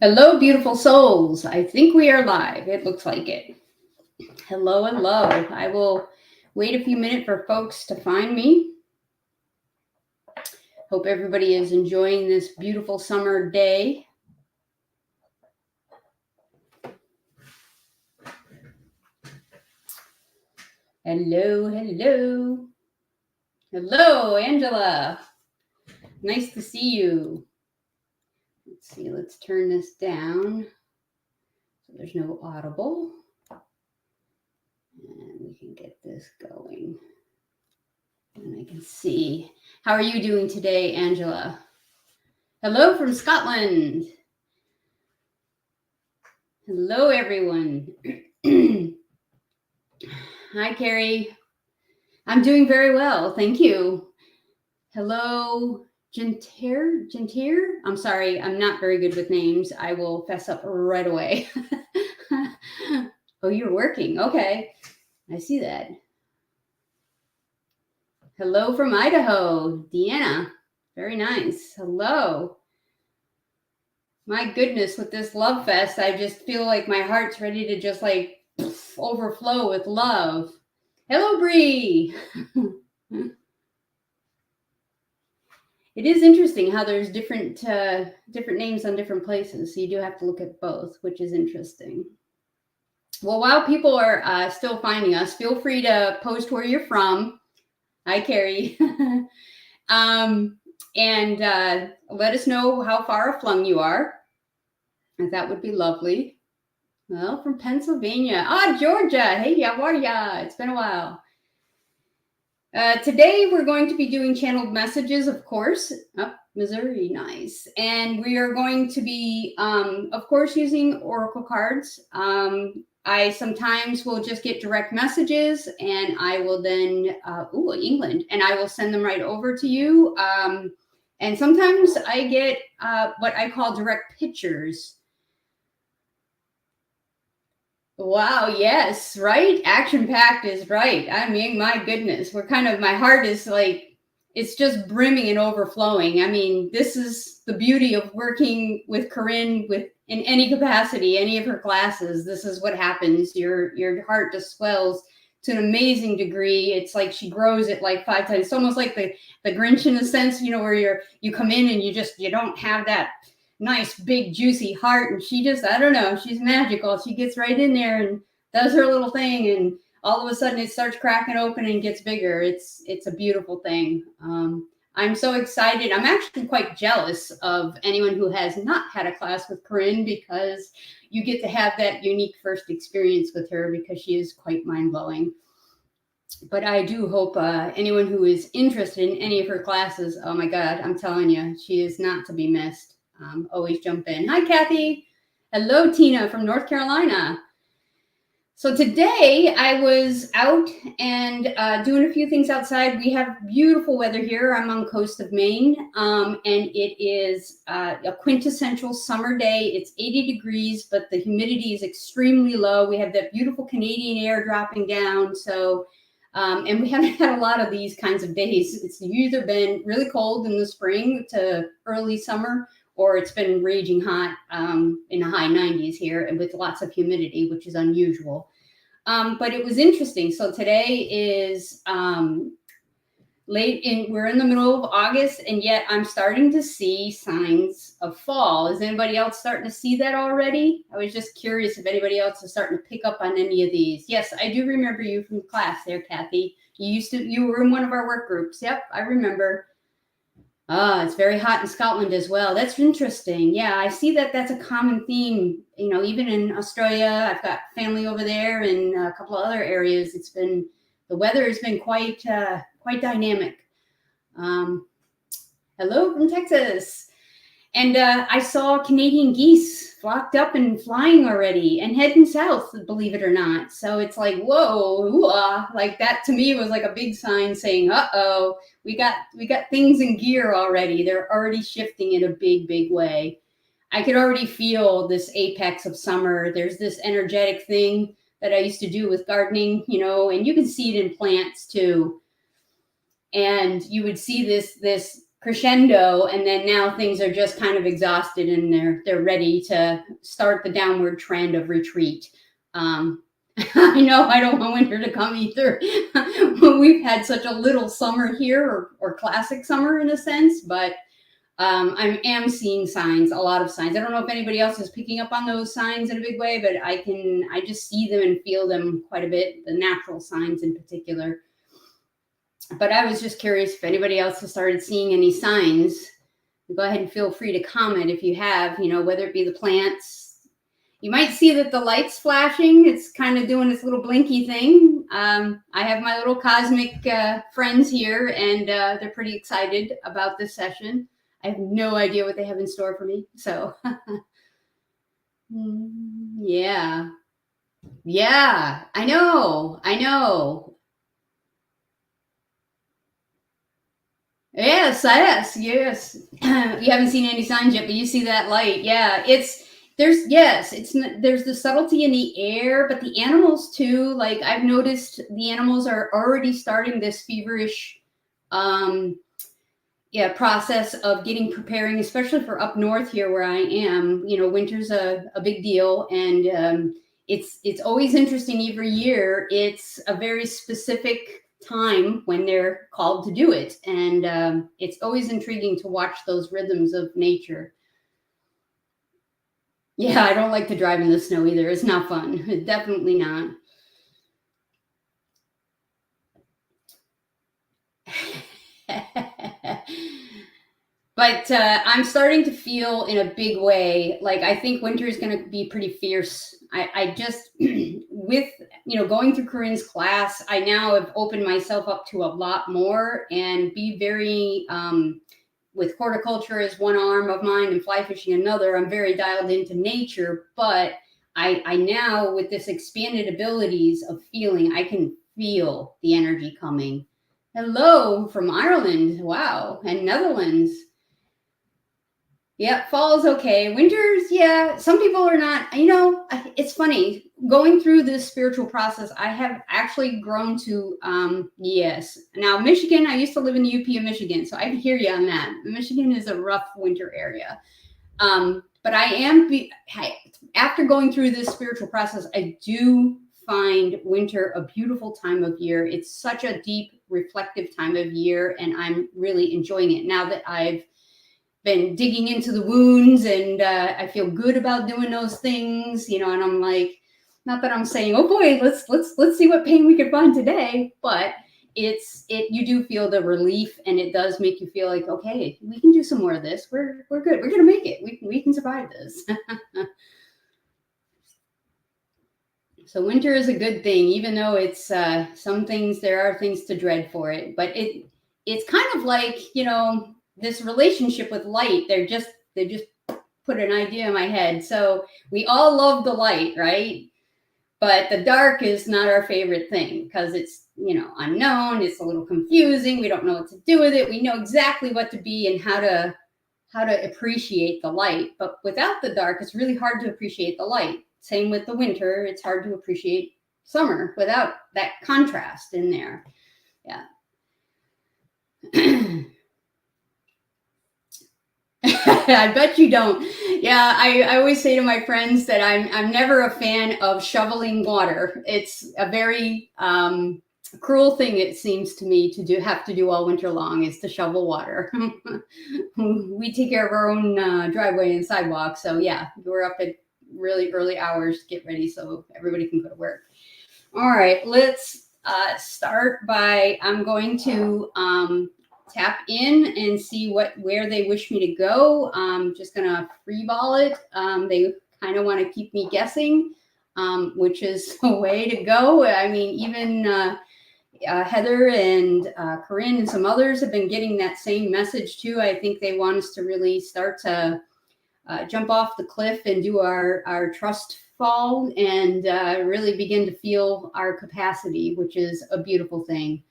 Hello, beautiful souls. I think we are live. It looks like it. Hello, hello. I will wait a few minutes for folks to find me. Hope everybody is enjoying this beautiful summer day. Hello, hello. Hello, Angela. Nice to see you. Let's see, let's turn this down so there's no audible. And we can get this going. And I can see. How are you doing today, Angela? Hello from Scotland. Hello, everyone. Hi, Carrie. I'm doing very well. Thank you. Hello, Gentier. I'm sorry. I'm not very good with names. I will fess up right away. Oh, you're working. Okay. I see that. Hello from Idaho, Deanna. Very nice. Hello. My goodness, with this love fest, I just feel like my heart's ready to just like overflow with love. Hello, Bree. It is interesting how there's different names on different places, so you do have to look at both, which is interesting. Well, while people are still finding us, feel free to post where you're from. Hi, Carrie. And let us know how far aflung you are. That would be lovely. Well, from Pennsylvania. Georgia. Hey, how are ya? It's been a while. Today, we're going to be doing channeled messages, of course. Missouri, nice. And we are going to be, of course, using Oracle cards. I sometimes will just get direct messages, and I will then, England, and I will send them right over to you. And sometimes I get what I call direct pictures. Wow, yes, right? Action-packed is right. I mean, my goodness, my heart is like, it's just brimming and overflowing. I mean, this is the beauty of working with Corin in any capacity, any of her classes. This is what happens. Your heart just swells to an amazing degree. It's like she grows it like 5 times. It's almost like the Grinch in a sense, where you come in and you don't have that nice big juicy heart, and she just, I don't know, she's magical. She gets right in there and does her little thing, and all of a sudden it starts cracking open and gets bigger. It's a beautiful thing. I'm so excited. I'm actually quite jealous of anyone who has not had a class with Corinne, because you get to have that unique first experience with her, because she is quite mind-blowing. But I do hope anyone who is interested in any of her classes, oh my God, I'm telling you, she is not to be missed. Always jump in. Hi, Kathy. Hello, Tina from North Carolina. So today I was out and doing a few things outside. We have beautiful weather here. I'm on the coast of Maine, and it is a quintessential summer day. It's 80 degrees, but the humidity is extremely low. We have that beautiful Canadian air dropping down. So, and we haven't had a lot of these kinds of days. It's either been really cold in the spring to early summer, or it's been raging hot in the high 90s here, and with lots of humidity, which is unusual. But it was interesting. So today is we're in the middle of August, and yet I'm starting to see signs of fall. Is anybody else starting to see that already? I was just curious if anybody else is starting to pick up on any of these. Yes, I do remember you from class there, Kathy. You were in one of our work groups. Yep, I remember. It's very hot in Scotland as well. That's interesting. Yeah, I see that that's a common theme. Even in Australia, I've got family over there, and a couple of other areas. The weather has been quite dynamic. Hello from Texas. And I saw Canadian geese flocked up and flying already and heading south, believe it or not. So it's like, whoa, ooh-ah. Like that to me was like a big sign saying, uh-oh, we got things in gear already. They're already shifting in a big, big way. I could already feel this apex of summer. There's this energetic thing that I used to do with gardening, and you can see it in plants too. And you would see this crescendo, and then now things are just kind of exhausted and they're ready to start the downward trend of retreat. I know I don't want winter to come either. We've had such a little summer here, or classic summer in a sense, but I am seeing signs, a lot of signs. I don't know if anybody else is picking up on those signs in a big way, but I just see them and feel them quite a bit, the natural signs in particular. But I was just curious if anybody else has started seeing any signs. Go ahead and feel free to comment if you have, whether it be the plants. You might see that the light's flashing. It's kind of doing this little blinky thing. I have my little cosmic friends here, and they're pretty excited about this session. I have no idea what they have in store for me. So, yeah. Yeah, I know. Yes. You haven't seen any signs yet, but you see that light. Yeah, there's the subtlety in the air, but the animals too. Like I've noticed the animals are already starting this feverish process of preparing, especially for up north here where I am. Winter's a big deal, and it's always interesting every year. It's a very specific time when they're called to do it, and it's always intriguing to watch those rhythms of nature. Yeah, I don't like to drive in the snow either. It's not fun. Definitely not. But I'm starting to feel in a big way, like I think winter is going to be pretty fierce. I just, with, going through Corin's class, I now have opened myself up to a lot more and be very, with horticulture as one arm of mine and fly fishing another, I'm very dialed into nature. But I now, with this expanded abilities of feeling, I can feel the energy coming. Hello from Ireland. Wow. And Netherlands. Yeah, fall is okay. Winters, yeah, some people are not, it's funny. Going through this spiritual process, I have actually grown to, yes. Now, Michigan, I used to live in the UP of Michigan, so I can hear you on that. Michigan is a rough winter area. But after going through this spiritual process, I do find winter a beautiful time of year. It's such a deep, reflective time of year, and I'm really enjoying it now that I've been digging into the wounds, and I feel good about doing those things, and I'm like, not that I'm saying, oh boy, let's see what pain we can find today, but you do feel the relief, and it does make you feel like, okay, we can do some more of this. We're good. We're gonna make it. We can survive this. So winter is a good thing, even though it's there are things to dread for it, but it's kind of like, this relationship with light. They just put an idea in my head. So we all love the light, right? But the dark is not our favorite thing because it's, unknown. It's a little confusing. We don't know what to do with it. We know exactly what to be and how to appreciate the light. But without the dark, it's really hard to appreciate the light. Same with the winter. It's hard to appreciate summer without that contrast in there. Yeah. I bet you don't. Yeah, I always say to my friends that I'm never a fan of shoveling water. It's a very cruel thing, it seems to me, to have to do all winter long, is to shovel water. We take care of our own driveway and sidewalk, so yeah, we're up at really early hours to get ready so everybody can go to work. All right, let's start by, I'm going to tap in and see where they wish me to go. I'm just gonna freeball it. They kind of want to keep me guessing, which is a way to go. I mean, even Heather and Corin and some others have been getting that same message too. I think they want us to really start to jump off the cliff and do our trust fall and really begin to feel our capacity, which is a beautiful thing.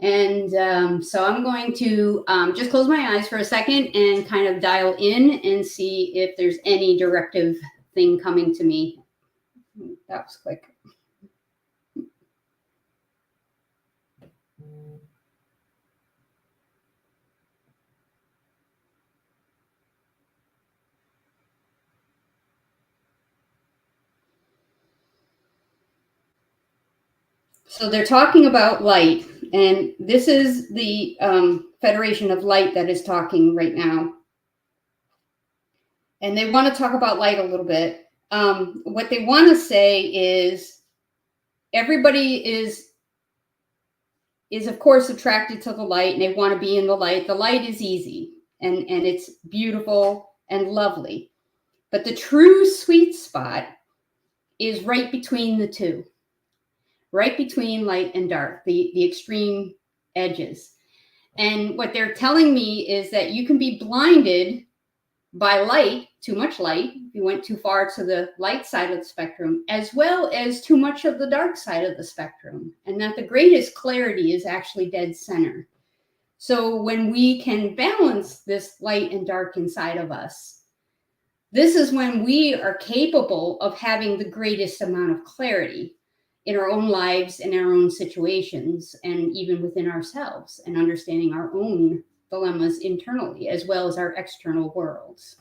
And so I'm going to just close my eyes for a second and kind of dial in and see if there's any directive thing coming to me. That was quick. So they're talking about light, and this is the Federation of Light that is talking right now. And they want to talk about light a little bit. What they want to say is everybody is of course attracted to the light, and they want to be in the light. The light is easy, and it's beautiful and lovely. But the true sweet spot is right between the two, right between light and dark, the extreme edges. And what they're telling me is that you can be blinded by light, too much light, if you went too far to the light side of the spectrum, as well as too much of the dark side of the spectrum, and that the greatest clarity is actually dead center. So when we can balance this light and dark inside of us, this is when we are capable of having the greatest amount of clarity in our own lives, in our own situations, and even within ourselves, and understanding our own dilemmas internally as well as our external worlds.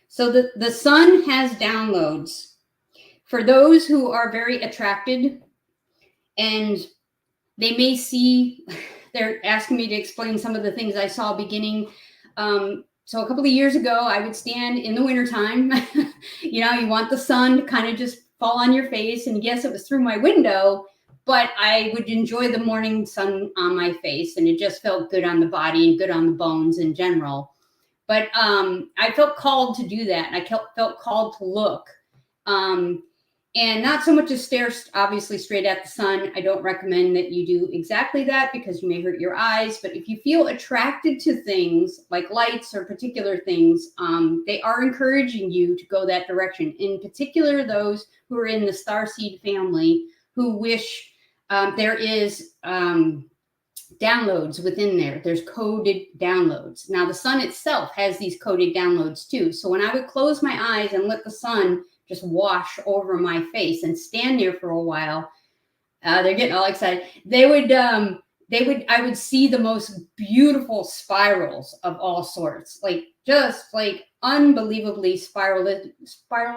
So the sun has downloads. For those who are very attracted, and they may see, they're asking me to explain some of the things I saw beginning. So a couple of years ago, I would stand in the wintertime. You want the sun to kind of just fall on your face. And yes, it was through my window, but I would enjoy the morning sun on my face. And it just felt good on the body and good on the bones in general. But I felt called to do that. And I felt called to look. And not so much as stare, obviously, straight at the sun. I don't recommend that you do exactly that because you may hurt your eyes. But if you feel attracted to things like lights or particular things, they are encouraging you to go that direction. In particular, those who are in the starseed family who wish there is downloads within there. There's coded downloads. Now, the sun itself has these coded downloads too. So when I would close my eyes and let the sun just wash over my face and stand there for a while, they're getting all excited. I would see the most beautiful spirals of all sorts, just unbelievably spiralistic. I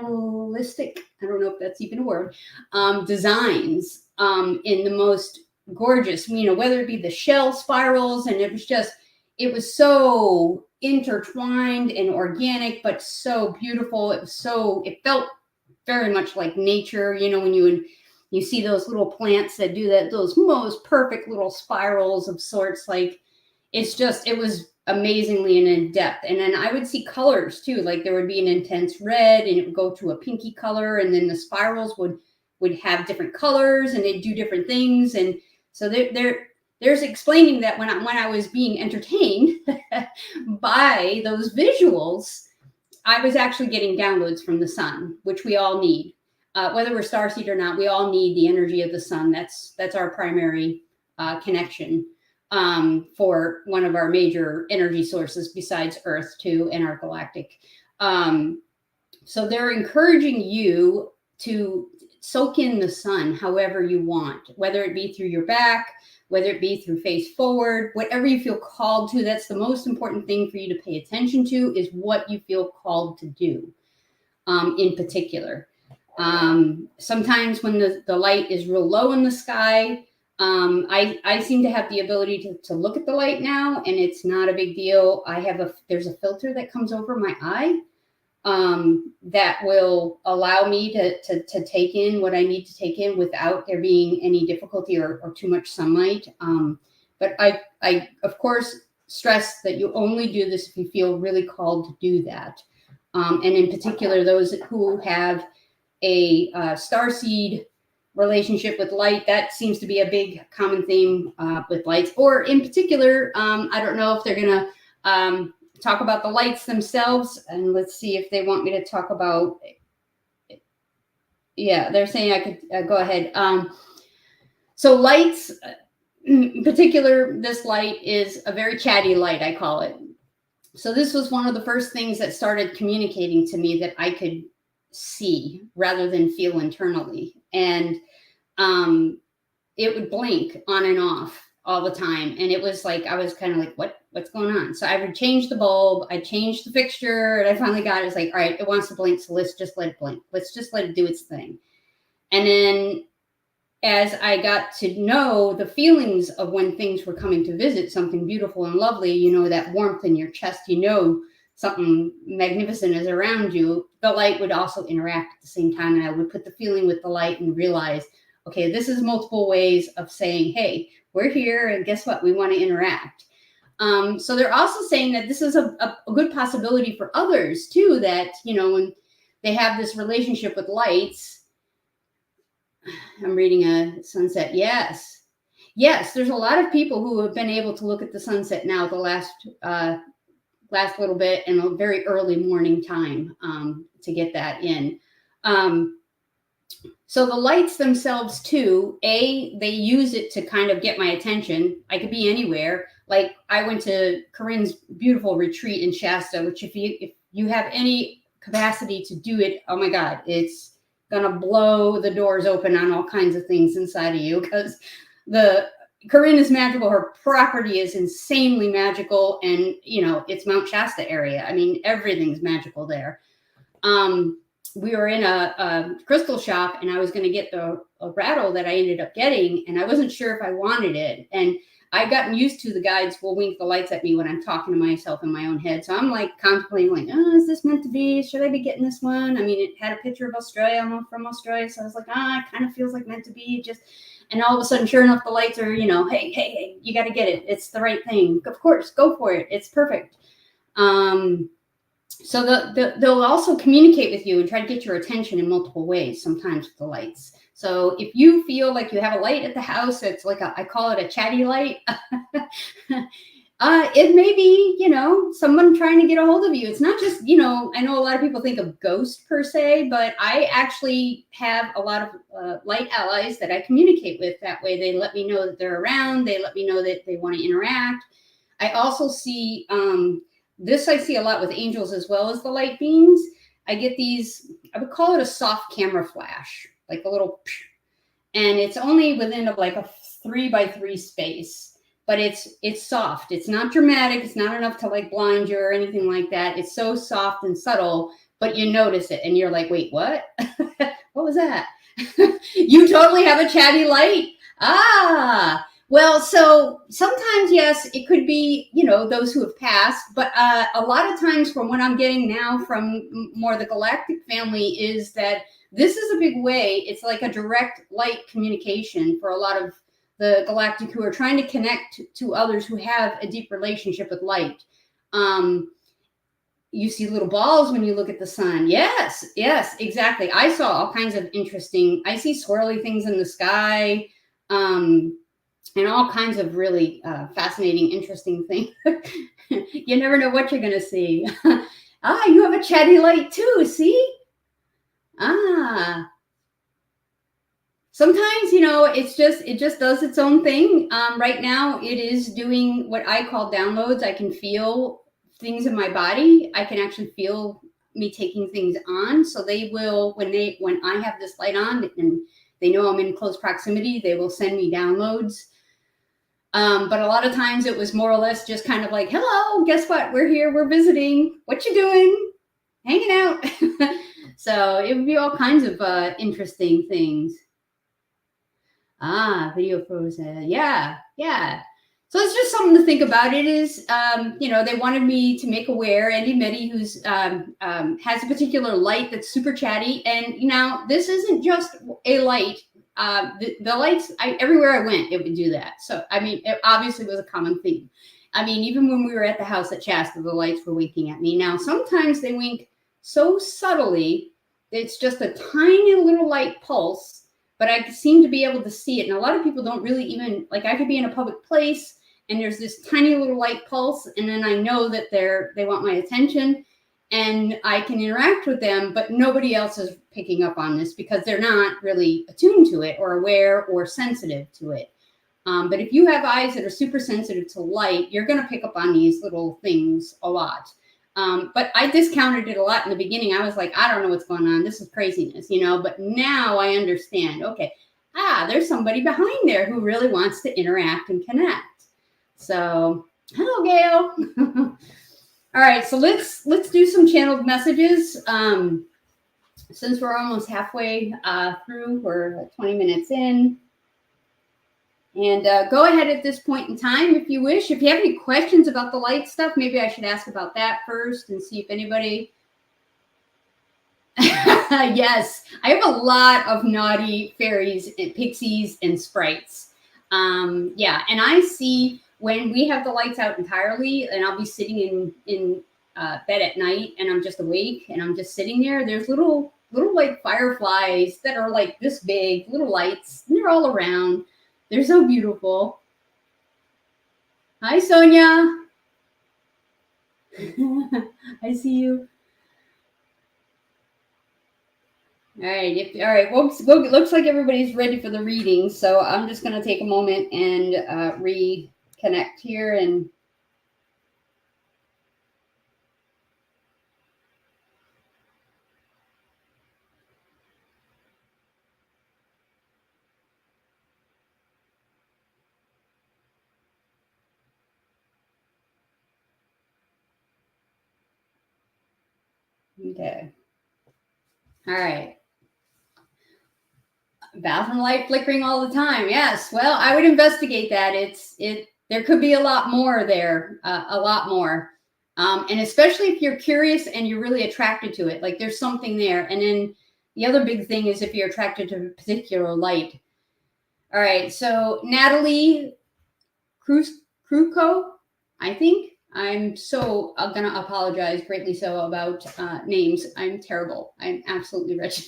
don't know if that's even a word. Designs in the most gorgeous, whether it be the shell spirals, and it was so intertwined and organic, but so beautiful. It felt very much like nature, when you see those little plants that do that, those most perfect little spirals of sorts. It was amazingly and in depth. And then I would see colors too, like there would be an intense red and it would go to a pinky color, and then the spirals would have different colors and they'd do different things. And so there's explaining that when I was being entertained by those visuals, I was actually getting downloads from the sun, which we all need. Whether we're starseed or not, we all need the energy of the sun. That's our primary connection for one of our major energy sources besides Earth too, and our galactic. So they're encouraging you to soak in the sun however you want, whether it be through your back, whether it be through face forward, whatever you feel called to. That's the most important thing for you to pay attention to, is what you feel called to do in particular. Sometimes when the light is real low in the sky, I seem to have the ability to look at the light now, and it's not a big deal. There's a filter that comes over my eye that will allow me to take in what I need to take in without there being any difficulty or too much sunlight. But I of course stress that you only do this if you feel really called to do that. And in particular, those who have a starseed relationship with light, that seems to be a big common theme with lights. Or in particular, I don't know if they're going to talk about the lights themselves, and let's see if they want me to talk about. Yeah, they're saying I could go ahead. So lights, in particular, this light is a very chatty light, I call it. So this was one of the first things that started communicating to me that I could see rather than feel internally. And it would blink on and off. all the time. And it was like, I was kind of like, what's going on? So I would change the bulb, I changed the fixture, and I finally got it. It's like, all right, it wants to blink, so let's just let it blink. Let's just let it do its thing. And then as I got to know the feelings of when things were coming to visit, something beautiful and lovely, you know, that warmth in your chest, you know, something magnificent is around you, the light would also interact at the same time. And I would put the feeling with the light and realize, okay, this is multiple ways of saying, hey, we're here, and guess what? We want to interact. So they're also saying that this is a good possibility for others too, that, you know, when they have this relationship with lights. I'm reading a sunset. Yes, there's a lot of people who have been able to look at the sunset now the last little bit, and a very early morning time to get that in. So the lights themselves too, they use it to kind of get my attention. I could be anywhere. Like I went to Corin's beautiful retreat in Shasta, which if you have any capacity to do it, oh my God, it's gonna blow the doors open on all kinds of things inside of you, because Corin is magical. Her property is insanely magical, and you know, it's Mount Shasta area. I mean, everything's magical there. We were in a crystal shop, and I was going to get a rattle that I ended up getting, and I wasn't sure if I wanted it. And I've gotten used to the guides will wink the lights at me when I'm talking to myself in my own head. So I'm like contemplating, like, oh, is this meant to be? Should I be getting this one? I mean, it had a picture of Australia. I'm from Australia, so I was like, it kind of feels like meant to be. And all of a sudden, sure enough, the lights are, you know, hey, you got to get it. It's the right thing. Of course, go for it. It's perfect. So they'll also communicate with you and try to get your attention in multiple ways, sometimes with the lights. So if you feel like you have a light at the house, it's like I call it a chatty light. It may be, you know, someone trying to get a hold of you. It's not just, you know, I know a lot of people think of ghosts per se, but I actually have a lot of light allies that I communicate with. That way they let me know that they're around. They let me know that they want to interact. I also see, this I see a lot with angels as well as the light beams. I get these, I would call it a soft camera flash, like a little, and it's only within like a 3x3 space, but it's soft. It's not dramatic. It's not enough to like blind you or anything like that. It's so soft and subtle, but you notice it and you're like, wait, what? What was that? You totally have a chatty light. Well, so sometimes, yes, it could be, you know, those who have passed, but a lot of times from what I'm getting now from more the galactic family is that this is a big way. It's like a direct light communication for a lot of the galactic who are trying to connect to others who have a deep relationship with light. You see little balls when you look at the sun. Yes, exactly. I saw all kinds of interesting, I see swirly things in the sky. And all kinds of really fascinating, interesting things. You never know what you're going to see. You have a chatty light too, see? Sometimes, you know, it just does its own thing. Right now, it is doing what I call downloads. I can feel things in my body. I can actually feel me taking things on. So they will, when I have this light on and they know I'm in close proximity, they will send me downloads. But a lot of times it was more or less just kind of like, hello, guess what? We're here. We're visiting. What you doing? Hanging out. So it would be all kinds of interesting things. Video frozen. Yeah. So it's just something to think about. It is, you know, they wanted me to make aware, Andy Meddy, who's has a particular light that's super chatty. And now this isn't just a light. The lights, everywhere I went, it would do that. So, I mean, it obviously was a common theme. I mean, even when we were at the house at Shasta, the lights were winking at me. Now, sometimes they wink so subtly, it's just a tiny little light pulse, but I seem to be able to see it. And a lot of people don't really even, like I could be in a public place and there's this tiny little light pulse, and then I know that they want my attention. And I can interact with them, but nobody else is picking up on this because they're not really attuned to it or aware or sensitive to it. But if you have eyes that are super sensitive to light, you're going to pick up on these little things a lot. But I discounted it a lot in the beginning. I was like, I don't know what's going on. This is craziness, you know, but now I understand. Okay, there's somebody behind there who really wants to interact and connect. So, hello, Gail. All right, so let's do some channeled messages. Since we're almost halfway through, we're 20 minutes in. And go ahead at this point in time if you wish. If you have any questions about the light stuff, maybe I should ask about that first and see if anybody... Yes, I have a lot of naughty fairies and pixies and sprites. Yeah, and I see when we have the lights out entirely and I'll be sitting in bed at night and I'm just awake and I'm just sitting there, there's little like fireflies that are like this big, little lights, and they're all around. They're so beautiful. Hi, Sonia. I see you. All right. All right. Well, it looks like everybody's ready for the reading. So I'm just going to take a moment and reconnect here. And okay. All right. Bathroom light flickering all the time. Yes. Well, I would investigate that. There could be a lot more there, a lot more. And especially if you're curious and you're really attracted to it, like there's something there. And then the other big thing is if you're attracted to a particular light. All right. So Natalie Kruko, I think. I'm going to apologize greatly so about names. I'm terrible. I'm absolutely wretched.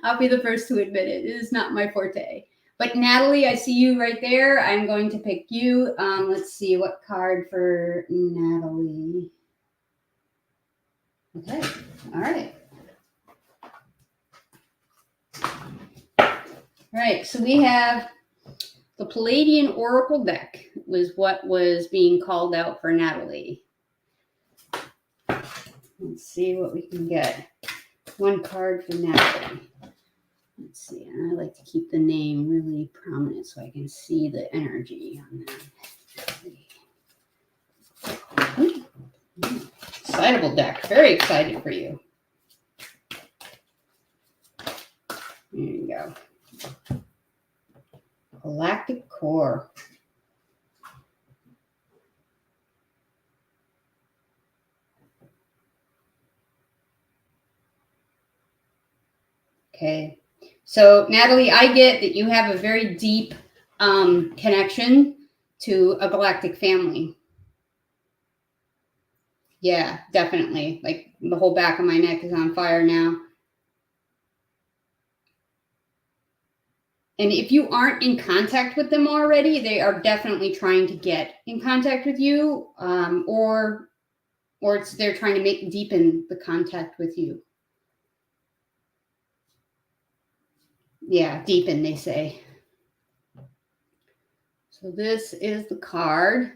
I'll be the first to admit it. It is not my forte. But Natalie, I see you right there. I'm going to pick you. Let's see what card for Natalie. Okay. All right. All right. So we have the Palladian Oracle deck was what was being called out for Natalie. Let's see what we can get. One card for Natalie. Let's see. And I like to keep the name really prominent so I can see the energy on that. Excitable deck. Very excited for you. There you go. Galactic core. Okay. So, Natalie, I get that you have a very deep connection to a galactic family. Yeah, definitely. Like the whole back of my neck is on fire now. And if you aren't in contact with them already, they are definitely trying to get in contact with you, or they're trying to deepen the contact with you. Yeah, deepen, they say. So this is the card.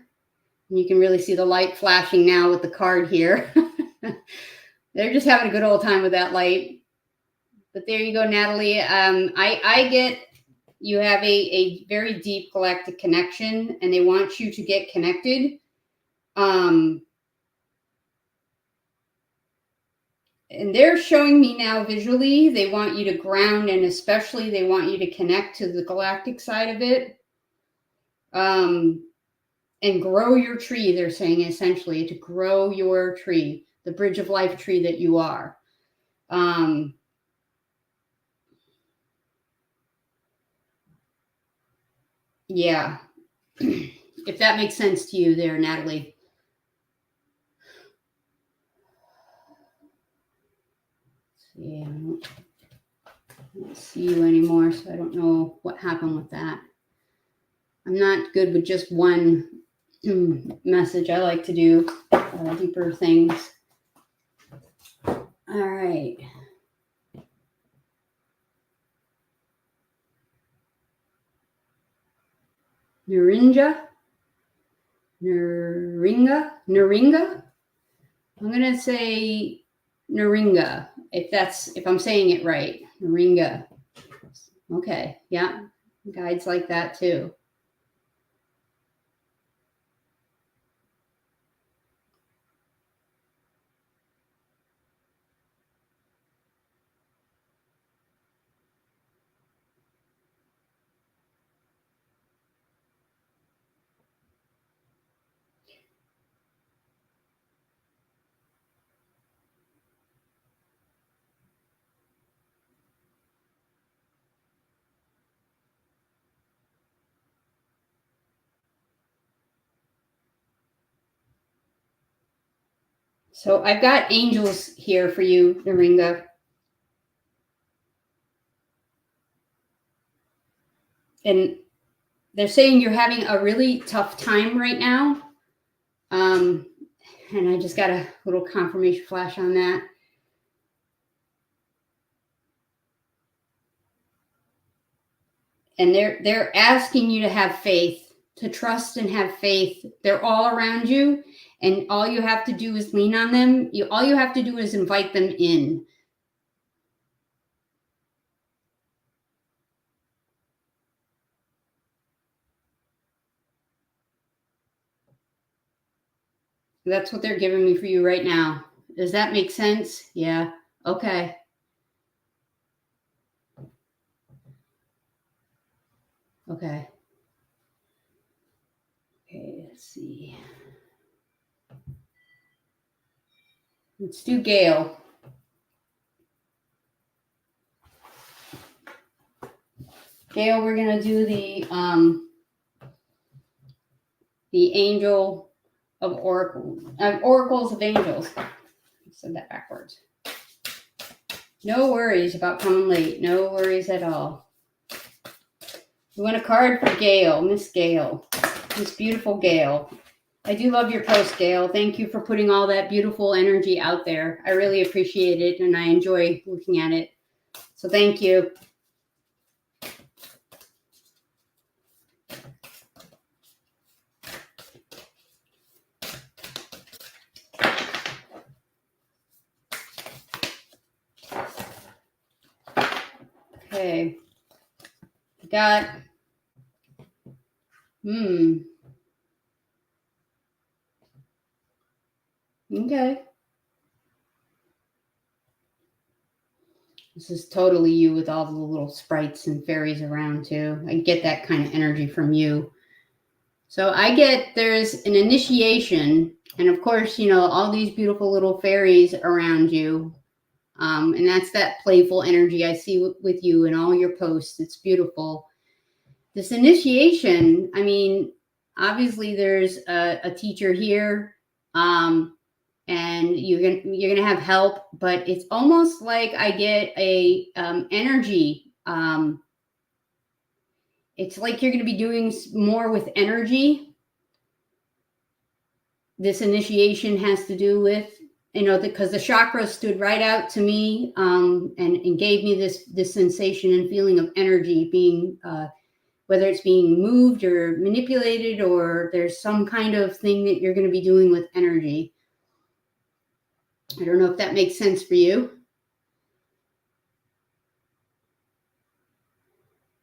And you can really see the light flashing now with the card here. They're just having a good old time with that light. But there you go, Natalie. I get you have a very deep galactic connection, and they want you to get connected. And they're showing me now visually, they want you to ground, and especially they want you to connect to the galactic side of it. And grow your tree, they're saying, essentially, to grow your tree, the bridge of life tree that you are. Yeah. If that makes sense to you there, Natalie. Yeah, I don't see you anymore, so I don't know what happened with that. I'm not good with just one message. I like to do deeper things. All right. Naringa. I'm gonna say Naringa, if I'm saying it right. Naringa. Okay. Yeah. Guides like that too. So I've got angels here for you, Naringa. And they're saying you're having a really tough time right now. And I just got a little confirmation flash on that. And they're asking you to have faith, to trust and have faith. They're all around you, and all you have to do is lean on them. All you have to do is invite them in. That's what they're giving me for you right now. Does that make sense? Yeah. Okay. Okay. Okay, let's see. Let's do Gail. Gail, we're gonna do the angel of oracles of angels. I said that backwards. No worries about coming late. No worries at all. We want a card for Gail, Miss Gail, Miss beautiful Gail. I do love your post, Gail. Thank you for putting all that beautiful energy out there. I really appreciate it, and I enjoy looking at it. So thank you. Okay. Got, okay. This is totally you with all the little sprites and fairies around too. I get that kind of energy from you. So I get there's an initiation, and of course, you know, all these beautiful little fairies around you. And that's that playful energy I see with you in all your posts. It's beautiful. This initiation, I mean, obviously there's a teacher here, and you're gonna have help, but it's almost like I get a energy. It's like you're gonna be doing more with energy. This initiation has to do with, you know, because the chakra stood right out to me, and gave me this sensation and feeling of energy being, whether it's being moved or manipulated, or there's some kind of thing that you're going to be doing with energy. I don't know if that makes sense for you,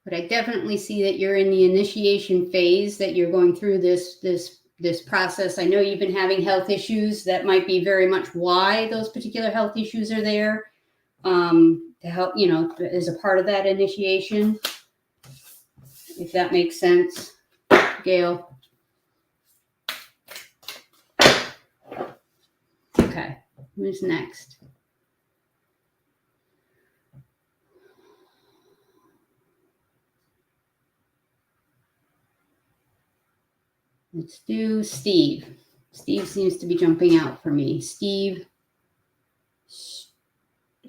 but I definitely see that you're in the initiation phase, that you're going through this process. I know you've been having health issues. That might be very much why those particular health issues are there, to help, you know, as a part of that initiation, if that makes sense, Gail. Okay, who's next? Let's do Steve. Steve seems to be jumping out for me. Steve,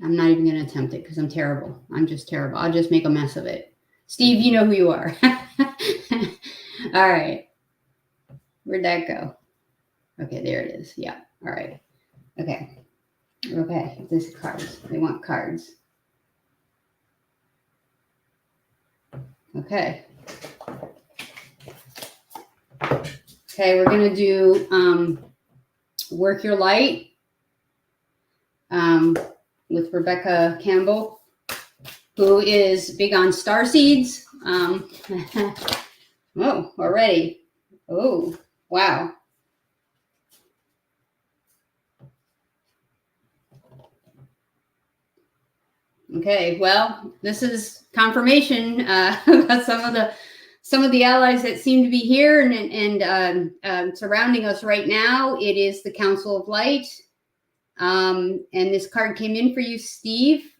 I'm not even going to attempt it because I'm terrible. I'm just terrible. I'll just make a mess of it. Steve, you know who you are. All right. Where'd that go? Okay, there it is. Yeah. All right. Okay. Okay. This is cards. They want cards. Okay. Okay, we're going to do Work Your Light with Rebecca Campbell. who is big on star seeds. Oh, already. Oh, wow. Okay, well, this is confirmation about some of the allies that seem to be here and surrounding us right now. It is the Council of Light, and this card came in for you, Steve.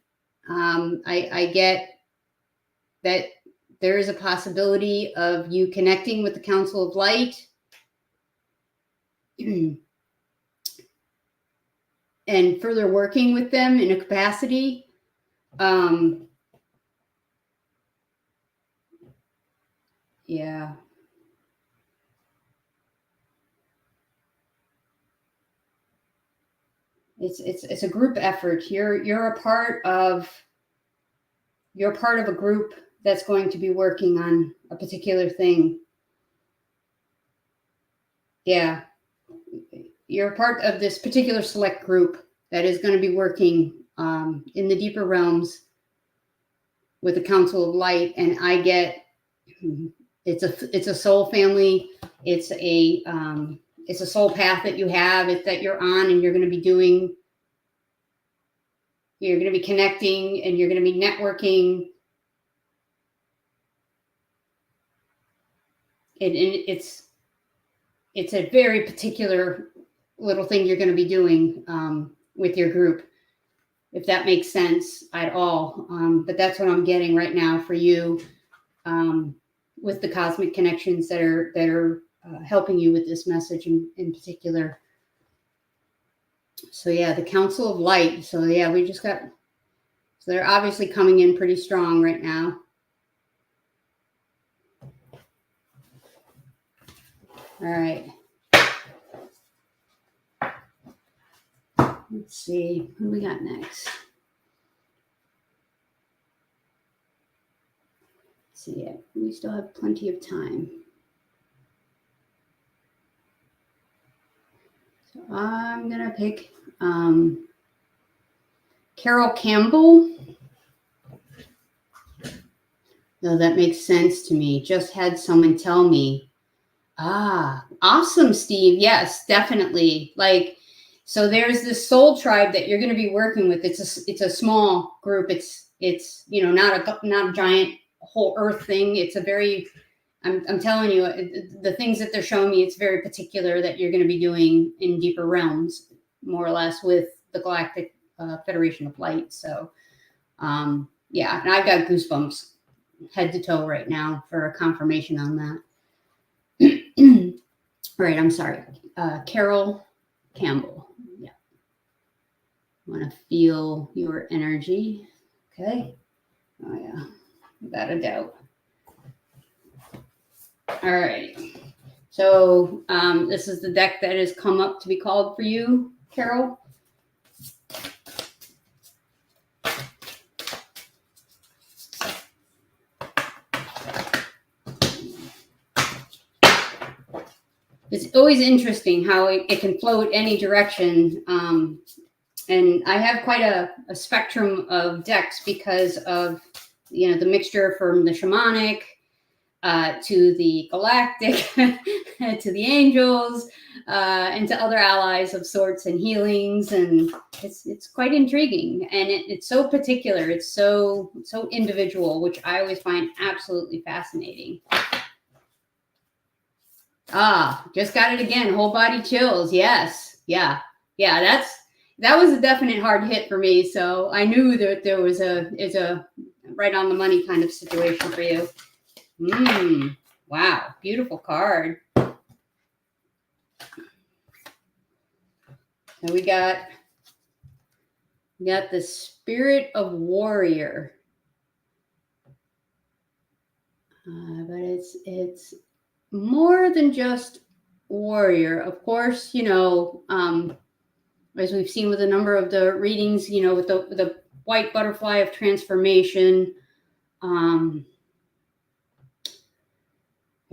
I get that there is a possibility of you connecting with the Council of Light and further working with them in a capacity. Yeah. It's a group effort. You're a part of a group that's going to be working on a particular thing. Yeah. You're part of this particular select group that is going to be working in the deeper realms with the Council of Light, and I get it's a soul family. It's a soul path that you have. It's that you're on, and you're going to be doing. You're going to be connecting, and you're going to be networking. It's a very particular little thing you're going to be doing with your group, if that makes sense at all. But that's what I'm getting right now for you with the cosmic connections that are helping you with this message in particular. So yeah, the Council of Light. So yeah, so they're obviously coming in pretty strong right now. All right. Let's see who we got next. Let's see it. We still have plenty of time. So I'm gonna pick Carol Campbell. No, that makes sense to me. Just had someone tell me. Ah, awesome, Steve. Yes, definitely. Like, so there's this soul tribe that you're going to be working with. It's a small group. It's not a giant whole earth thing. It's a very I'm telling you, the things that they're showing me, it's very particular that you're going to be doing in deeper realms, more or less, with the Galactic Federation of Light. So, yeah, and I've got goosebumps head to toe right now for a confirmation on that. All right, I'm sorry. Carol Campbell. Yeah. I want to feel your energy. Okay. Oh, yeah. Without a doubt. All right. So this is the deck that has come up to be called for you, Carol. It's always interesting how it can float any direction. And I have quite a spectrum of decks because of, the mixture from the shamanic to the galactic, to the angels, and to other allies of sorts and healings. And it's quite intriguing. And it's so particular. It's so individual, which I always find absolutely fascinating. Ah, just got it again. Whole body chills. Yes. Yeah. That was a definite hard hit for me. So I knew that there was a right on the money kind of situation for you. Wow. Beautiful card. So we got the Spirit of Warrior. But it's more than just warrior. Of course, as we've seen with a number of the readings, with the white butterfly of transformation. I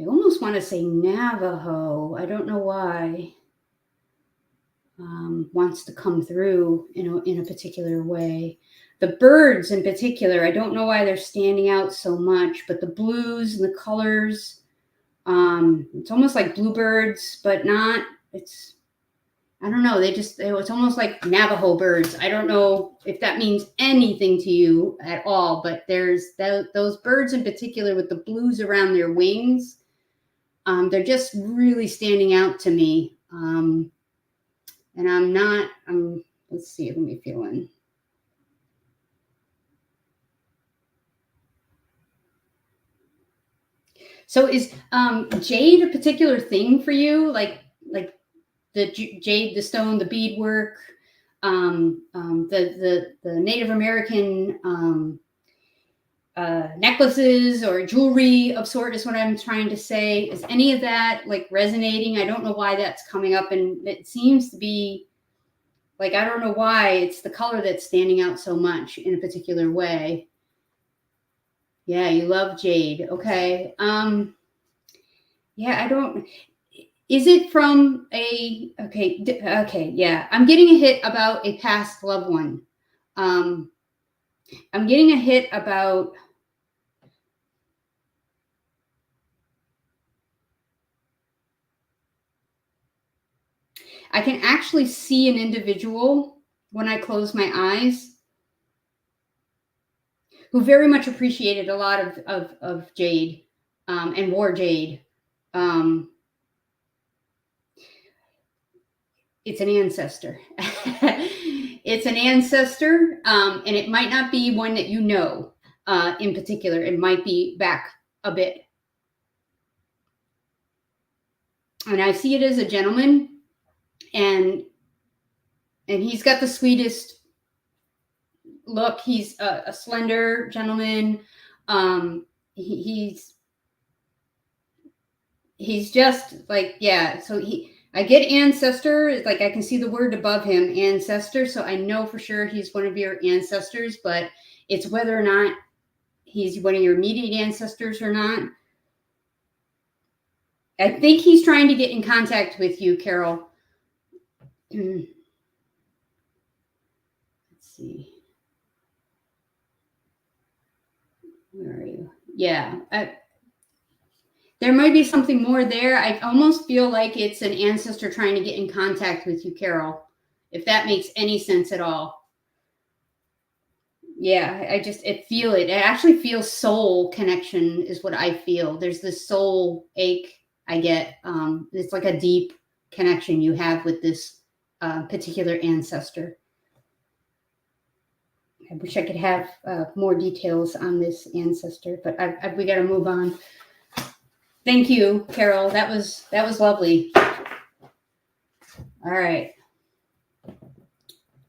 almost want to say Navajo. I don't know why. wants to come through in a particular way. The birds in particular, I don't know why they're standing out so much, but the blues and the colors, it's almost like bluebirds, but not, I don't know. It's almost like Navajo birds. I don't know if that means anything to you at all, but there's those birds in particular with the blues around their wings. They're just really standing out to me. And let's see, let me feel in. So is jade a particular thing for you? Like the jade, the stone, the beadwork, the Native American necklaces or jewelry of sort is what I'm trying to say. Is any of that like resonating? I don't know why that's coming up, and it seems to be like, I don't know why it's the color that's standing out so much in a particular way. Yeah, you love jade. Okay. Yeah, I don't. Is it from okay, yeah. I'm getting a hit about a past loved one. I'm getting a hit about I can actually see an individual when I close my eyes who very much appreciated a lot of jade and wore jade. It's an ancestor. It's an ancestor, and it might not be one that you know in particular. It might be back a bit. And I see it as a gentleman, and he's got the sweetest look. He's a slender gentleman. He's just like, yeah. So I get ancestor. Like I can see the word above him, ancestor. So I know for sure he's one of your ancestors, but it's whether or not he's one of your immediate ancestors or not. I think he's trying to get in contact with you, Carol. Let's see. Where are you? Yeah. There might be something more there. I almost feel like it's an ancestor trying to get in contact with you, Carol, if that makes any sense at all. Yeah, I feel it. It actually feels soul connection is what I feel. There's this soul ache I get. It's like a deep connection you have with this particular ancestor. I wish I could have more details on this ancestor, but we got to move on. Thank you, Carol. That was lovely. All right.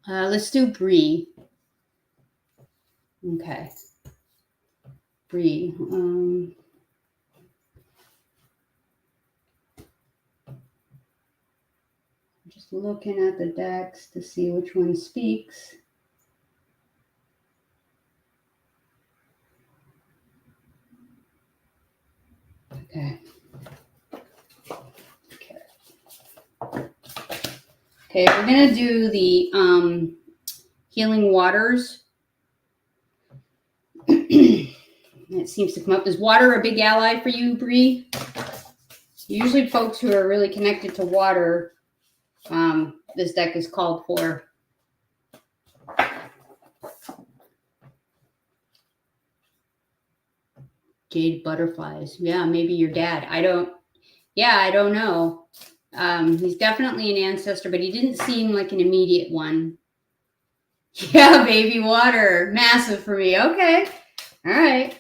Let's do Bree. Okay. Bree. Just looking at the decks to see which one speaks. Okay. Okay, we're going to do the healing waters. It seems to come up. Is water a big ally for you, Bree? Usually folks who are really connected to water, this deck is called for. Jade butterflies. Yeah, maybe your dad. I don't know. He's definitely an ancestor, but he didn't seem like an immediate one. Yeah, baby water. Massive for me. Okay. All right.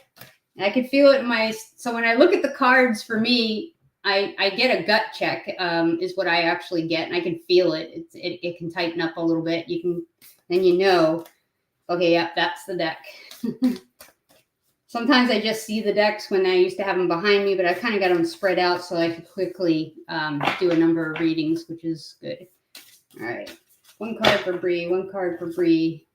I could feel it in so when I look at the cards for me, I get a gut check, is what I actually get. And I can feel it. It can tighten up a little bit. Then okay, yep, that's the deck. Sometimes I just see the decks when I used to have them behind me, but I kind of got them spread out so I could quickly do a number of readings, which is good. All right. One card for Bree. One card for Bree.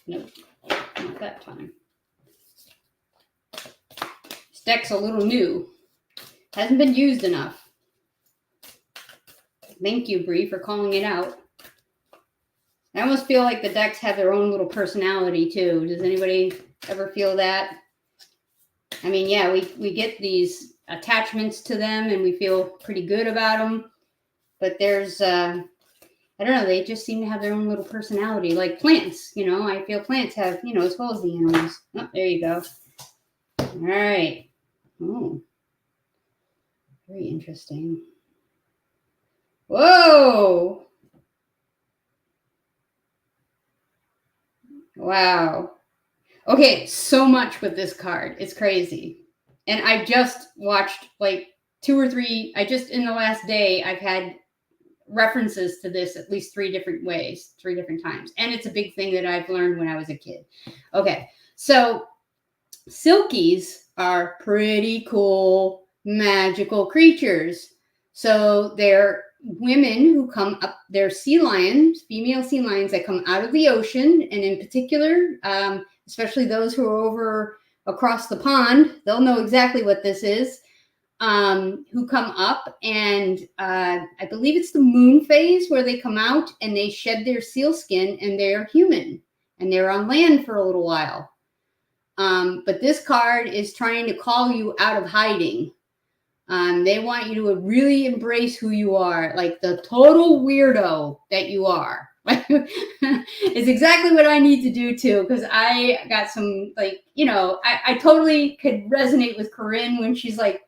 Nope, not that time. It's deck's a little new. Hasn't been used enough. Thank you, Bree, for calling it out. I almost feel like the decks have their own little personality too. Does anybody ever feel that? I mean, yeah, we get these attachments to them and we feel pretty good about them. But there's, I don't know, they just seem to have their own little personality. Like plants, you know, I feel plants have, you know, as well as the animals. Oh, there you go. All right. Oh, very interesting. Whoa. Wow. Okay, so much with this card. It's crazy. And I just watched like 2 or 3, in the last day, I've had references to this at least 3 different ways, 3 different times. And it's a big thing that I've learned when I was a kid. Okay, so silkies are pretty cool, magical creatures. So they're women who come up, they're sea lions, female sea lions that come out of the ocean. And in particular, especially those who are over across the pond, they'll know exactly what this is, who come up. And I believe it's the moon phase where they come out and they shed their seal skin and they're human and they're on land for a little while. But this card is trying to call you out of hiding. They want you to really embrace who you are, like the total weirdo that you are. It's exactly what I need to do too, because I got some, like, you know, I totally could resonate with Corin when she's like,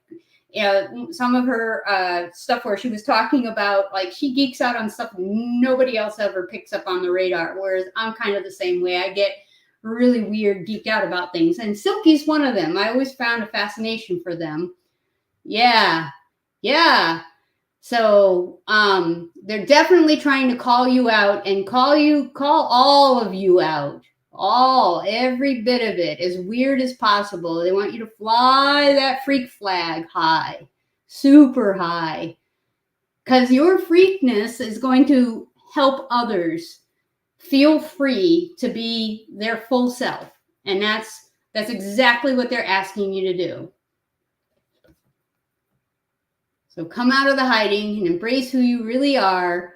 you know, some of her stuff where she was talking about, like, she geeks out on stuff nobody else ever picks up on the radar, whereas I'm kind of the same way. I get really weird, geeked out about things, and Silky's one of them. I always found a fascination for them. Yeah. So they're definitely trying to call you out and call all of you out. Every bit of it, as weird as possible. They want you to fly that freak flag high, super high, because your freakness is going to help others feel free to be their full self. And that's exactly what they're asking you to do. So come out of the hiding and embrace who you really are.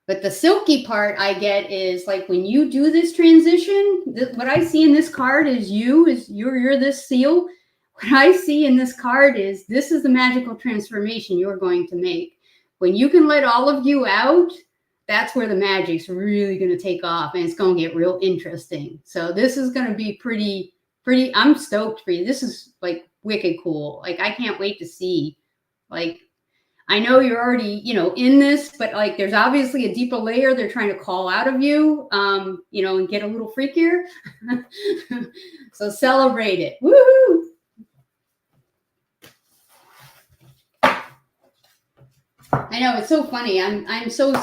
But the silky part I get is, like, when you do this transition, what I see in this card is you're this seal. What I see in this card is this is the magical transformation you're going to make. When you can let all of you out, that's where the magic's really going to take off, and it's going to get real interesting. So this is going to be pretty, I'm stoked for you. This is like wicked cool. Like, I can't wait to see. Like, I know you're already, you know, in this, but like, there's obviously a deeper layer they're trying to call out of you, you know, and get a little freakier. So celebrate it. Woohoo! I know, it's so funny. I'm so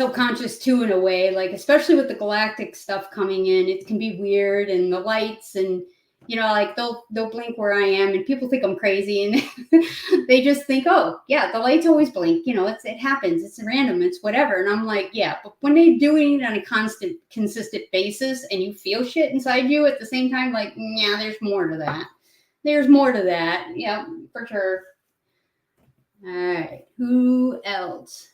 conscious too, in a way, like, especially with the galactic stuff coming in, it can be weird, and the lights, and, you know, like, they'll blink where I am, and people think I'm crazy, and they just think, oh yeah, the lights always blink, you know, it happens, it's random, it's whatever. And I'm like, yeah, but when they're doing it on a consistent basis, and you feel shit inside you at the same time, like, yeah, there's more to that. Yeah, for sure. All right, who else?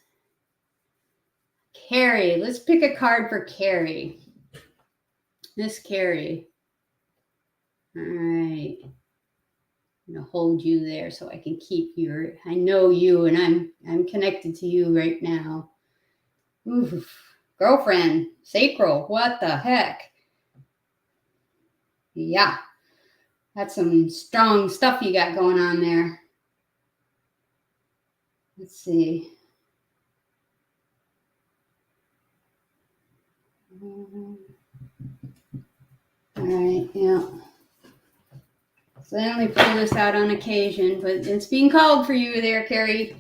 Carrie. Let's pick a card for Carrie. Miss Carrie. All right. I'm going to hold you there so I can keep I know you, and I'm connected to you right now. Oof. Girlfriend. Sacral. What the heck? Yeah. That's some strong stuff you got going on there. Let's see. All right, yeah. So I only pull this out on occasion, but it's being called for you there, Carrie.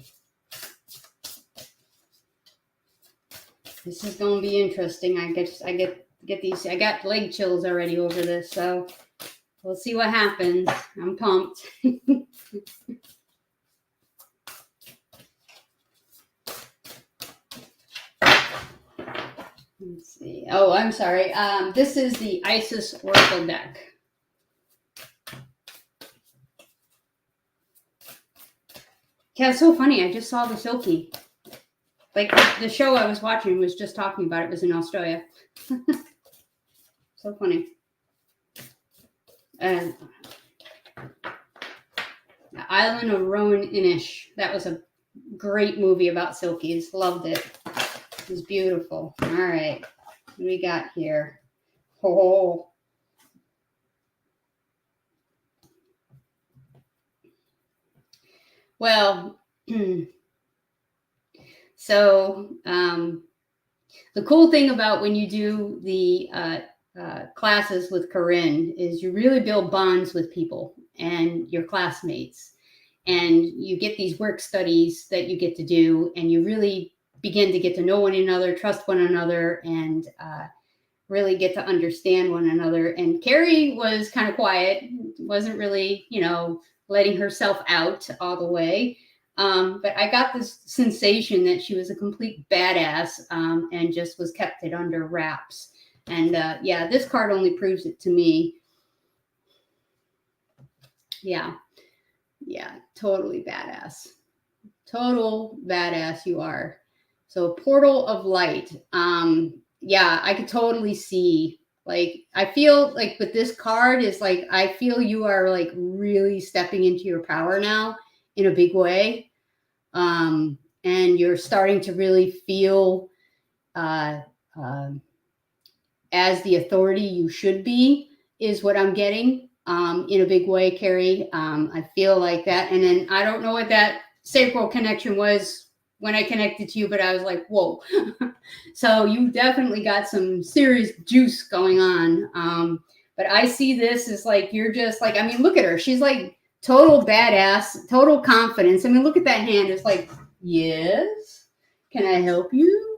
This is going to be interesting. I get these. I got leg chills already over this, so we'll see what happens. I'm pumped. Let's see. Oh, I'm sorry. This is the Isis Oracle deck. Yeah, it's so funny. I just saw the Silky. Like the show I was watching was just talking about it. It was in Australia. So funny. And The Island of Rowan Inish. That was a great movie about silkies. Loved it. It was beautiful. All right. What do we got here? Oh. Well, so the cool thing about when you do the classes with Corin is you really build bonds with people and your classmates. And you get these work studies that you get to do, and you really begin to get to know one another, trust one another, and really get to understand one another. And Carrie was kind of quiet, wasn't really, letting herself out all the way. But I got this sensation that she was a complete badass and just was kept it under wraps. And yeah, this card only proves it to me. Yeah, totally badass. Total badass you are. So Portal of Light. Yeah, I could totally see. Like, I feel like with this card is like, I feel you are like really stepping into your power now in a big way. And you're starting to really feel as the authority you should be, is what I'm getting in a big way, Carrie. I feel like that. And then I don't know what that sacral connection was when I connected to you, but I was like, whoa. So you definitely got some serious juice going on. But I see this as like, you're just like, I mean, look at her. She's like total badass, total confidence. I mean, look at that hand. It's like, yes, can I help you?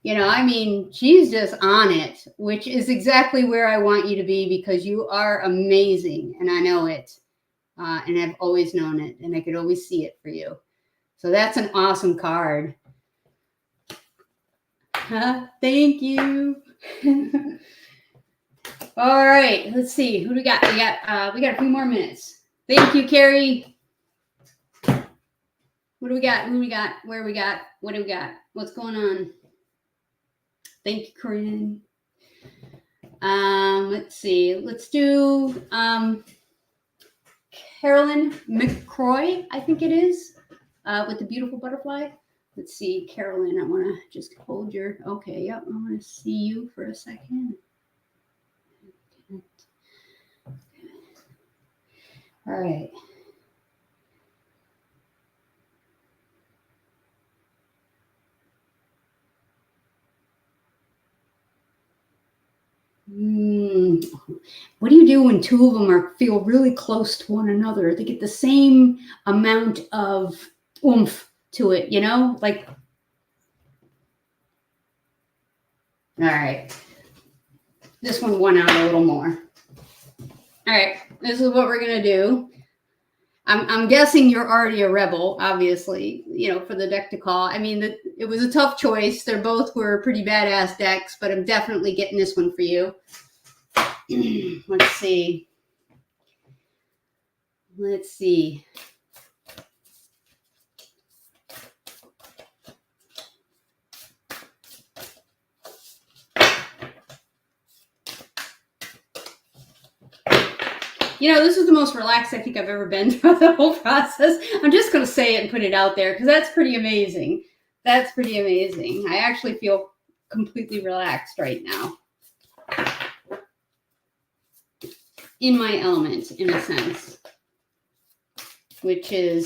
I mean, she's just on it, which is exactly where I want you to be, because you are amazing. And I know it. And I've always known it. And I could always see it for you. So that's an awesome card. Thank you. All right, let's see. Who do we got? We got a few more minutes. Thank you, Carrie. What do we got? Who we got? Where we got? What do we got? What's going on? Thank you, Corin. Let's see. Let's do Carolyn McCroy, I think it is, with the beautiful butterfly. Let's see, Carolyn, I want to just hold your, okay, yep, I want to see you for a second. All right. What do you do when two of them feel really close to one another? They get the same amount of oomph to it, like, all right. This one won out a little more. All right, this is what we're going to do. I'm guessing you're already a rebel, obviously, for the deck to call. I mean, it was a tough choice. They both were pretty badass decks, but I'm definitely getting this one for you. Let's see. This is the most relaxed I think I've ever been throughout the whole process. I'm just going to say it and put it out there because that's pretty amazing. That's pretty amazing. I actually feel completely relaxed right now. In my element, in a sense. Which is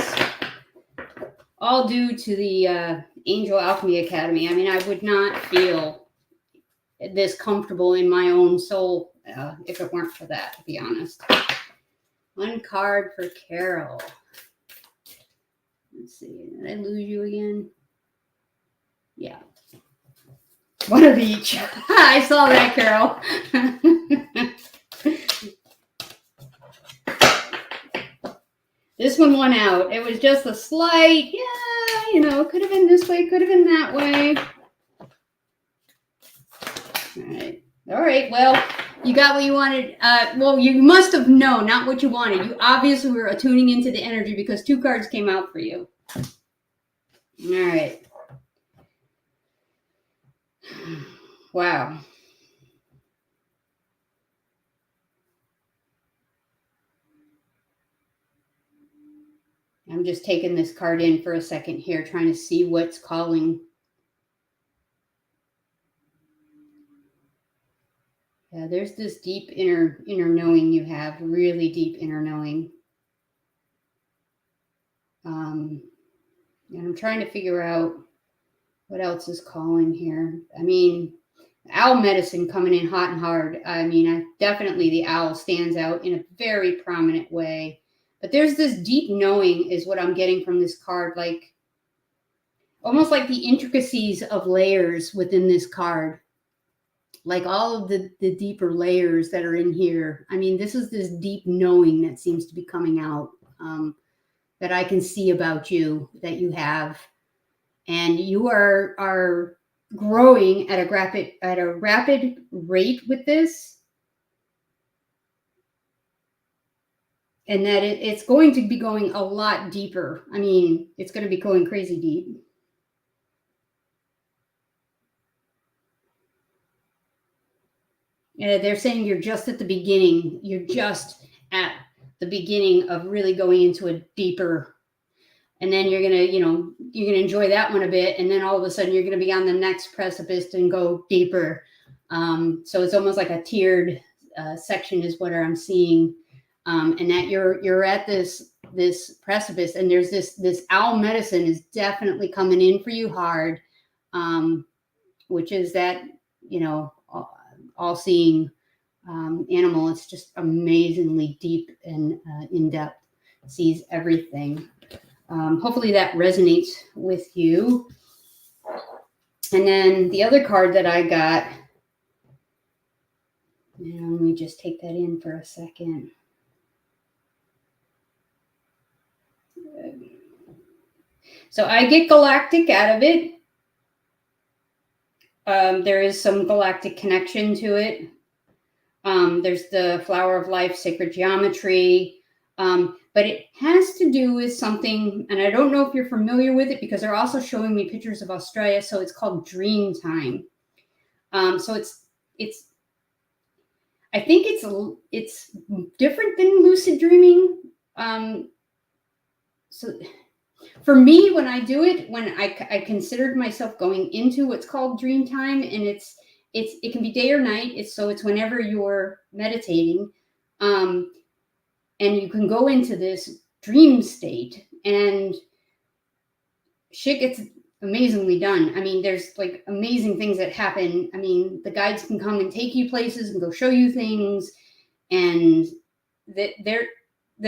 all due to the Angel Alchemy Academy. I mean, I would not feel this comfortable in my own soul if it weren't for that, to be honest. One card for Carol. Let's see. Did I lose you again? Yeah. One of each. I saw that, Carol. This one won out. It was just a slight, could have been this way, could have been that way. All right. Well, you got what you wanted. Well, you must have known, not what you wanted. You obviously were attuning into the energy because two cards came out for you. All right. Wow. I'm just taking this card in for a second here, trying to see what's calling. Yeah, there's this deep inner knowing you have, really deep inner knowing. And I'm trying to figure out what else is calling here. I mean, owl medicine coming in hot and hard. I mean, definitely the owl stands out in a very prominent way. But there's this deep knowing is what I'm getting from this card, like almost like the intricacies of layers within this card. Like all of the deeper layers that are in here. I mean, this is this deep knowing that seems to be coming out, that I can see about you, that you have. And you are growing at a rapid rate with this, and that it's going to be going a lot deeper. I mean, it's going to be going crazy deep. They're saying you're just at the beginning. You're just at the beginning of really going into a deeper, and then you're gonna enjoy that one a bit, and then all of a sudden you're gonna be on the next precipice and go deeper. So it's almost like a tiered section is what I'm seeing, and that you're at this precipice, and there's this owl medicine is definitely coming in for you hard, which is that all-seeing animal. It's just amazingly deep and in depth, sees everything. Hopefully that resonates with you. And then the other card that I got, and let me just take that in for a second. So I get galactic out of it. There is some galactic connection to it. There's the flower of life, sacred geometry. But it has to do with something, and I don't know if you're familiar with it because they're also showing me pictures of Australia. So it's called dream time. So I think it's different than lucid dreaming. So for me, when I do it, when I considered myself going into what's called dream time, and it can be day or night. It's whenever you're meditating, and you can go into this dream state, and shit gets amazingly done. I mean, there's like amazing things that happen. I mean, the guides can come and take you places and go show you things, and that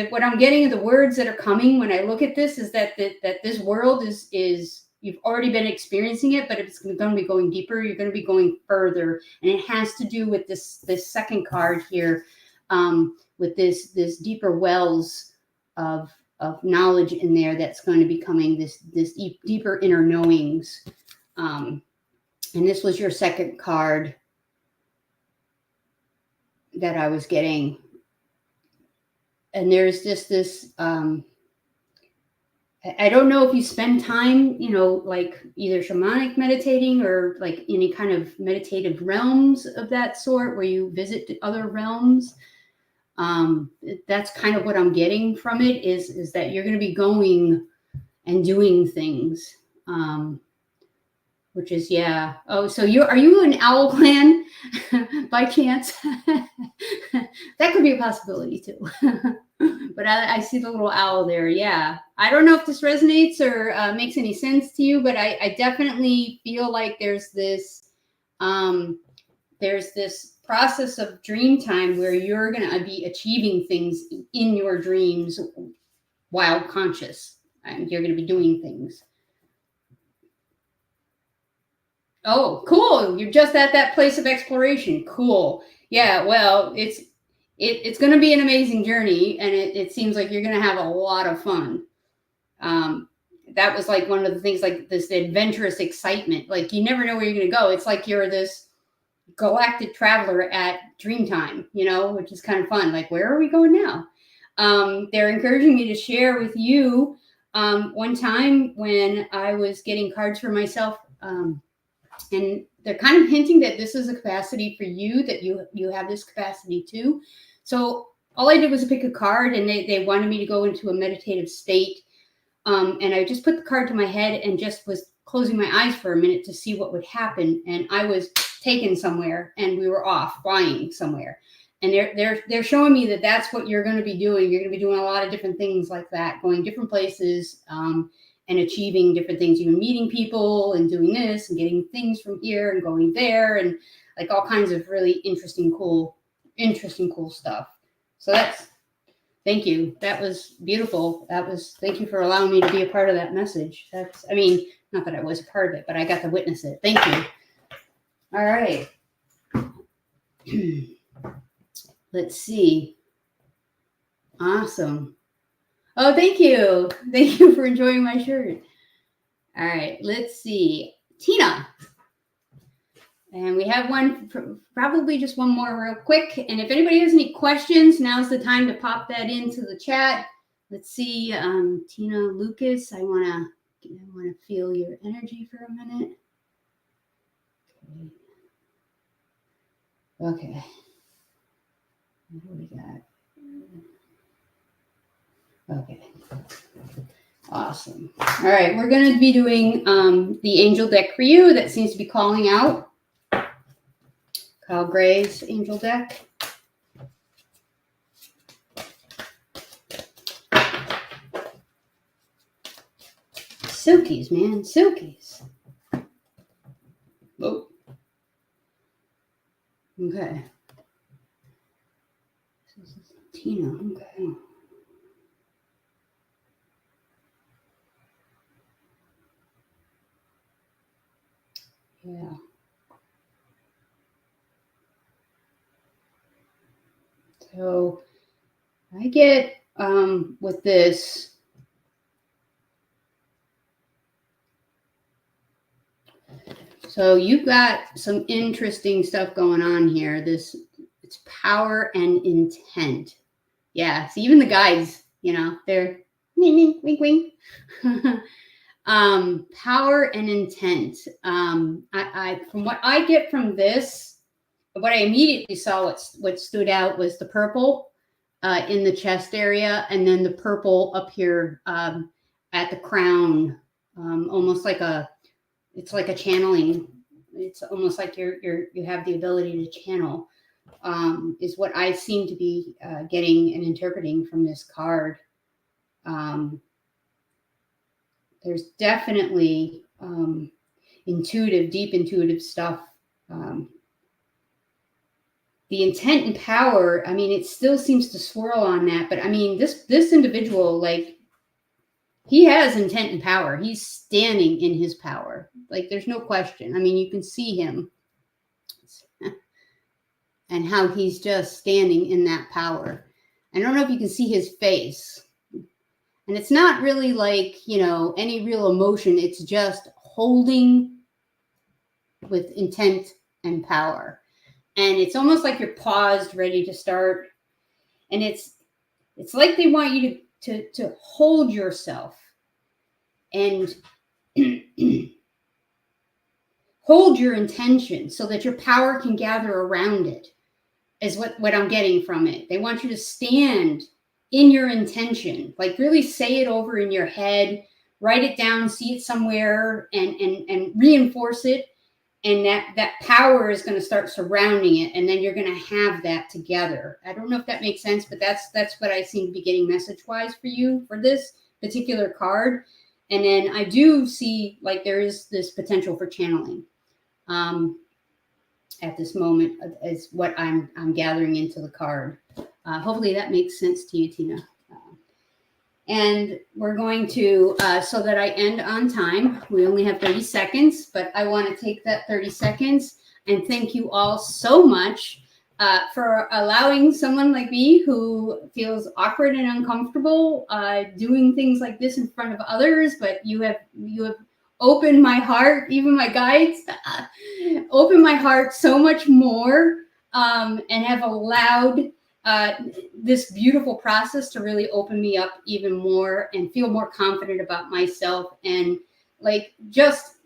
what I'm getting, the words that are coming when I look at this is that this world is you've already been experiencing it, but if it's going to be going deeper, you're going to be going further, and it has to do with this second card here, with this deeper wells of knowledge in there that's going to be coming, this deeper inner knowings, and this was your second card that I was getting. And there's just this, I don't know if you spend time, like either shamanic meditating or like any kind of meditative realms of that sort where you visit other realms. That's kind of what I'm getting from it is that you're going to be going and doing things, which is, yeah. Oh, so are you an owl clan by chance? That could be a possibility too. But I see the little owl there. Yeah. I don't know if this resonates or makes any sense to you, but I definitely feel like there's this process of dream time where you're going to be achieving things in your dreams while conscious, and you're going to be doing things. Oh, cool. You're just at that place of exploration. Cool. Yeah, well, it's going to be an amazing journey, and it seems like you're going to have a lot of fun. That was like one of the things, like this adventurous excitement. Like you never know where you're going to go. It's like you're this galactic traveler at Dreamtime, which is kind of fun. Like, where are we going now? They're encouraging me to share with you One time when I was getting cards for myself, and they're kind of hinting that this is a capacity for you, that you have this capacity too. So all I did was pick a card, and they wanted me to go into a meditative state. And I just put the card to my head and just was closing my eyes for a minute to see what would happen. And I was taken somewhere, and we were off flying somewhere. And they're showing me that that's what you're going to be doing. You're going to be doing a lot of different things like that, going different places, and achieving different things, even meeting people and doing this and getting things from here and going there, and like all kinds of really interesting, cool stuff. So thank you. That was beautiful. Thank you for allowing me to be a part of that message. Not that I was a part of it, but I got to witness it. Thank you. All right. Let's see. Awesome. Oh, thank you. Thank you for enjoying my shirt. All right, let's see. Tina. And we have probably just one more real quick. And if anybody has any questions, now's the time to pop that into the chat. Let's see, Tina Lucas, I wanna feel your energy for a minute. Okay. What do we got? Okay. Awesome. All right, we're going to be doing the angel deck for you that seems to be calling out. Kyle Gray's angel deck. Silkies, man, silkies. Oh. Okay. This is Tina, okay. Yeah. So I get with this, so you've got some interesting stuff going on here. It's power and intent. Yeah. So even the guides, they're wink, wink. Power and intent. I from what I get from this, what I immediately saw, what stood out was the purple in the chest area, and then the purple up here at the crown, almost like it's like a channeling. It's almost like you have the ability to channel, is what I seem to be getting and interpreting from this card. There's definitely deep intuitive stuff. The intent and power, it still seems to swirl on that, but this individual, like, he has intent and power. He's standing in his power. Like, there's no question. You can see him and how he's just standing in that power. I don't know if you can see his face. And it's not really like, any real emotion. It's just holding with intent and power. And it's almost like you're paused, ready to start. And it's like they want you to hold yourself and hold your intention so that your power can gather around it, is what I'm getting from it. They want you to stand in your intention, like really say it over in your head, write it down, see it somewhere, and reinforce it. And that power is going to start surrounding it, and then you're going to have that together. I don't know if that makes sense, but that's what I seem to be getting message-wise for you for this particular card. And then I do see, like, there is this potential for channeling at this moment, is what I'm gathering into the card. Hopefully that makes sense to you, Tina. And we're going to, so that I end on time, we only have 30 seconds, but I want to take that 30 seconds and thank you all so much for allowing someone like me who feels awkward and uncomfortable doing things like this in front of others, but you have opened my heart, even my guides, opened my heart so much more, and have allowed this beautiful process to really open me up even more and feel more confident about myself. And like just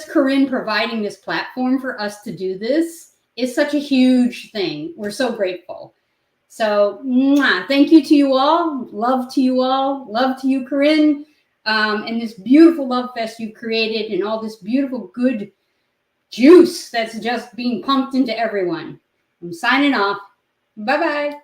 Corinne providing this platform for us to do this is such a huge thing. We're so grateful. So thank you to you all. Love to you all. Love to you, Corinne. And this beautiful love fest you've created and all this beautiful good juice that's just being pumped into everyone. I'm signing off. Bye-bye.